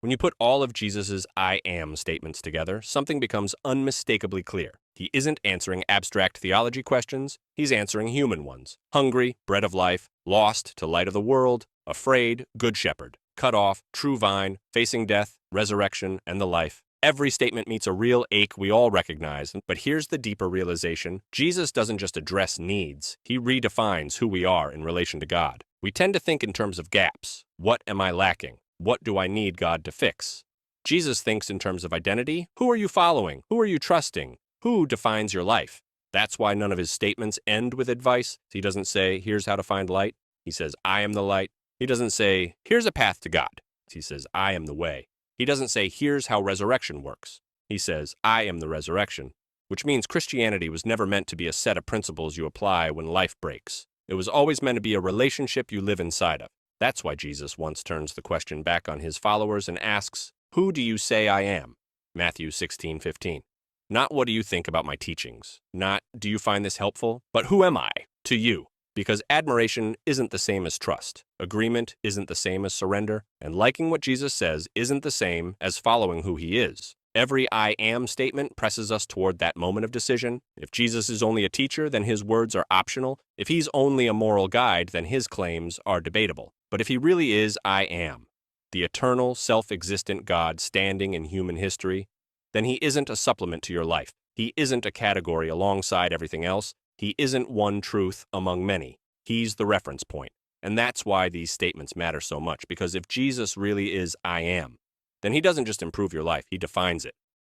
When you put all of Jesus' I am statements together, something becomes unmistakably clear. He isn't answering abstract theology questions, he's answering human ones. Hungry, bread of life; lost, to light of the world; afraid, good shepherd; cut off, true vine; facing death, resurrection, and the life. Every statement meets a real ache we all recognize, but here's the deeper realization. Jesus doesn't just address needs, he redefines who we are in relation to God. We tend to think in terms of gaps. What am I lacking? What do I need God to fix? Jesus thinks in terms of identity. Who are you following? Who are you trusting? Who defines your life? That's why none of his statements end with advice. He doesn't say, here's how to find light. He says, I am the light. He doesn't say, here's a path to God. He says, I am the way. He doesn't say, here's how resurrection works. He says, I am the resurrection, which means Christianity was never meant to be a set of principles you apply when life breaks. It was always meant to be a relationship you live inside of. That's why Jesus once turns the question back on his followers and asks, who do you say I am? Matthew 16:15. Not what do you think about my teachings? Not do you find this helpful? But who am I to you? Because admiration isn't the same as trust. Agreement isn't the same as surrender. And liking what Jesus says isn't the same as following who he is. Every I am statement presses us toward that moment of decision. If Jesus is only a teacher, then his words are optional. If he's only a moral guide, then his claims are debatable. But if he really is I am, the eternal, self-existent God standing in human history, then he isn't a supplement to your life. He isn't a category alongside everything else. He isn't one truth among many. He's the reference point. And that's why these statements matter so much, because if Jesus really is I am, then he doesn't just improve your life, he defines it.